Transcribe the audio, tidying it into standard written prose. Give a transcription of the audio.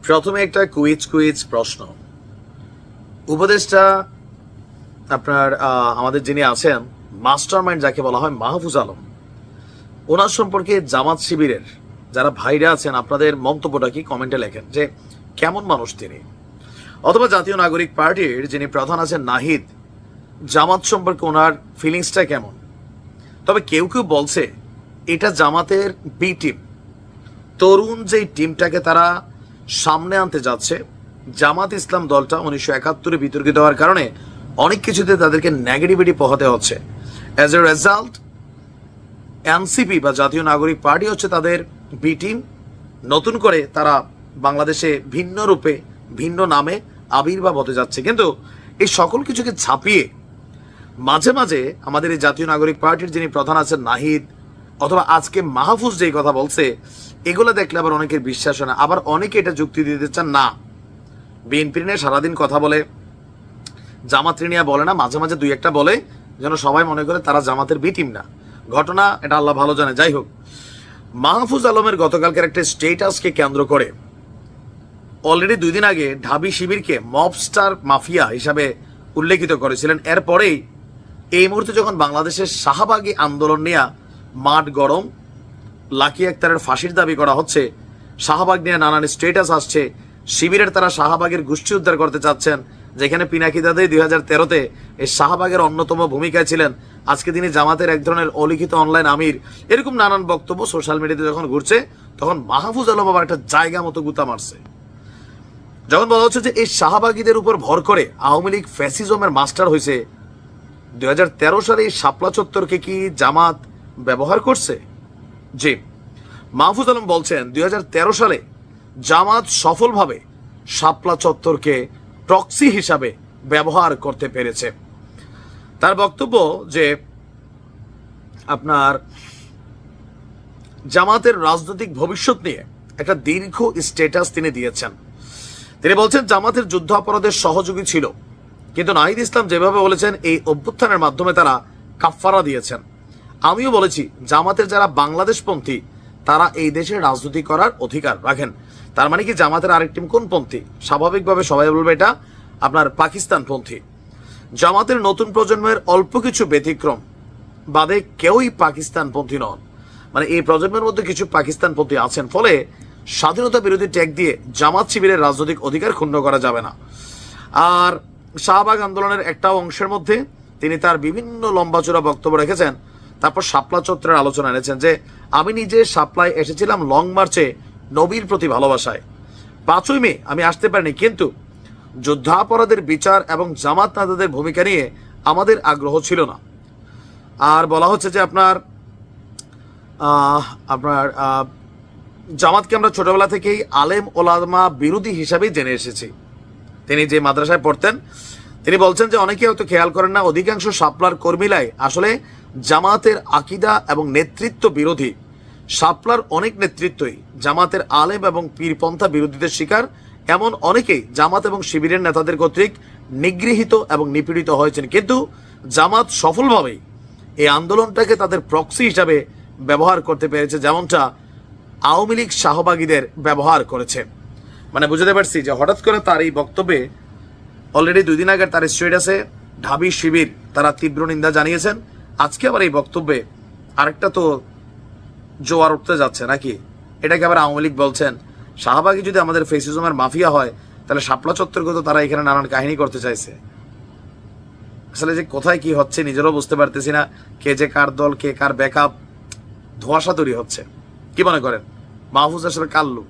প্রথমে একটা কুইজ প্রশ্ন। উপদেষ্টা আপনার আমাদের যিনি আছেন মাস্টারমাইন্ড যাকে বলা হয় মাহফুজ আলম, ওনার সম্পর্কে জামাত শিবিরের যারা ভাইরা আছেন আপনাদের মন্তব্যটা কি কমেন্টে লেখেন যে কেমন মানুষ তিনি। অথবা জাতীয় নাগরিক পার্টির যিনি প্রধান আছেন নাহিদ, জামাত সম্পর্কে ওনার ফিলিংসটা কেমন। তবে কেউ কেউ বলছে এটা জামাতের বি টিম, তরুণ যেই টিমটাকে তারা সামনে আনতে যাচ্ছে। জামাত ইসলাম দলটা 1971 বিতর্কিত হওয়ার কারণে অনেক কিছুতে তাদেরকে নেগেটিভিটি পোহাতে হচ্ছে। অ্যাজ এ রেজাল্ট এনসিপি বা জাতীয় নাগরিক পার্টি হচ্ছে তাদের বি টিম। নতুন করে তারা বাংলাদেশে ভিন্ন রূপে ভিন্ন নামে আবির্ভাব হতে যাচ্ছে। কিন্তু এই সকল কিছুকে ছাপিয়ে মাঝে মাঝে আমাদের এই জাতীয় নাগরিক পার্টির যিনি প্রধান আছেন নাহিদ, অথবা আজকে মাহফুজ যেই কথা বলছে, এগুলো দেখলে আবার অনেকের বিশ্বাস হয় না। আবার অনেকে এটা যুক্তি দিতে চান না, বিএনপি নিয়ে সারাদিন কথা বলে, জামাত নিয়ে বলে না, মাঝে মাঝে দুই একটা বলে যেন সবাই মনে করে তারা জামাতের বি টিম না। ঘটনা এটা আল্লাহ ভালো জানে। যাই হোক, মাহফুজ আলমের গতকালকের একটা স্টেটাসকে কেন্দ্র করে অলরেডি 2 দিন আগে ঢাবি শিবিরকে মবস্টার মাফিয়া হিসাবে উল্লেখিত করেছিলেন। এরপরেই এই মুহূর্তে যখন বাংলাদেশের শাহবাগী আন্দোলন নিয়ে মাঠ গরম, লাকি আক্তারের ফাঁসির দাবি করা হচ্ছে, শাহবাগ নিয়ে নানান স্টেটাস আসছে, শিবিরের তারা শাহবাগের গোষ্ঠী উদ্ধার করতে চাচ্ছেন, যেখানে পিনাকি দাদে 2013-তে এই শাহবাগের অন্যতম ভূমিকায় ছিলেন, আজকে তিনি জামাতের এক ধরনের অলিখিত অনলাইন আমির, এরকম নানান বক্তব্য সোশ্যাল মিডিয়াতে যখন ঘুরছে, তখন মাহফুজ আলম আবার একটা জায়গা মতো গুতা মারছে। যখন বলা হচ্ছে যে এই শাহবাগীদের উপর ভর করে আওয়ামী লীগ ফ্যাসিজমের মাস্টার হয়েছে, 2013 সালে এই শাপলা চত্বরকে কি জামাত ব্যবহার করছে? জি, মাহফুজ আলম বলছেন 2013 সালে জামাত সফলভাবে শাপলা চত্বরকে প্রক্সি হিসাবে ব্যবহার করতে পেরেছে। তার বক্তব্য যে আপনার জামাতের রাজনৈতিক ভবিষ্যৎ নিয়ে একটা দীর্ঘ স্ট্যাটাস তিনি দিয়েছেন। তিনি বলছেন জামাতের যুদ্ধ অপরাধের সহযোগী ছিল, কিন্তু নাহিদ ইসলাম যেভাবে বলেছেন এই অভ্যুত্থানের মাধ্যমে তারা কাফফারা দিয়েছেন। আমিও বলেছি জামাতের যারা বাংলাদেশপন্থী তারা এই দেশে রাজনীতি করার অধিকার রাখেন। তার মানে কি জামাতের আরেক টিম কোন পন্থী? স্বাভাবিকভাবে সবাই বলবে এটা আপনার পাকিস্তানপন্থী। জামাতের নতুন প্রজন্মের অল্প কিছু ব্যতিক্রম বাদে কেউই পাকিস্তানপন্থী নন। মানে এই প্রজন্মের মধ্যে কিছু পাকিস্তানপন্থী আছেন, ফলে স্বাধীনতা বিরোধী ট্যাগ দিয়ে জামাত শিবিরের রাজনৈতিক অধিকার ক্ষুণ্ণ করা যাবে না। আর শাহবাগ আন্দোলনের একটা অংশের মধ্যে তিনি তার বিভিন্ন লম্বাচূড়া বক্তব্য রেখেছেন। তারপর শাপলা চত্বরের আলোচনা এনেছেন যে আমি নিজে শাপলায় এসেছিলাম লং মার্চে নবীর প্রতি ভালোবাসায়। 5ই মে আমি আসতে পারিনি, কিন্তু যুদ্ধাপরাধের বিচার এবং জামাত নেতাদের ভূমিকা নিয়ে আমাদের আগ্রহ ছিল না। আর বলা হচ্ছে যে আপনার জামাতকে আমরা ছোটবেলা থেকেই আলেম ওলামা বিরোধী হিসাবেই জেনে এসেছি। তিনি যে মাদ্রাসায় পড়তেন, তিনি বলছেন যে অনেকে হয়তো খেয়াল করেন না, অধিকাংশ শাপলার কর্মীরাই আসলে জামাতের আকিদা এবং নেতৃত্ব বিরোধী। শাপলার অনেক নেতৃত্বই জামাতের আলেম এবং পীরপন্থা বিরোধীদের শিকার। এমন অনেকেই জামাত এবং শিবিরের নেতাদের কর্তৃক নিগৃহীত এবং নিপীড়িত হয়েছেন, কিন্তু জামাত সফলভাবেই এই আন্দোলনটাকে তাদের প্রক্সি হিসাবে ব্যবহার করতে পেরেছে, যেমনটা আওয়ামী লীগ শাহবাগীদের ব্যবহার করেছে। মানে বুঝতে পারছি যে হঠাৎ করে তার এই বক্তব্যে অলরেডি 2 দিন আগে তার স্টেটাসে ঢাবি শিবির তারা তীব্র নিন্দা জানিয়েছেন। আজকে আবার এই বক্তব্যে আরেকটা তো জোয়ার উঠতে যাচ্ছে নাকি? এটাকে আবার আওয়ামী লীগ বলছেন। শাহবাগী যদি আমাদের ফেসিজমের মাফিয়া হয়, তাহলে শাপলা চত্বরকে তো তারা এখানে নানান কাহিনী করতে চাইছে। আসলে যে কোথায় কি হচ্ছে নিজেরও বুঝতে পারতেছি না। কে যে কার দল, কে কার ব্যাকআপ, ধোঁয়াশা তৈরি হচ্ছে। কি মনে করেন মাহফুজ আসলে কাল্লু?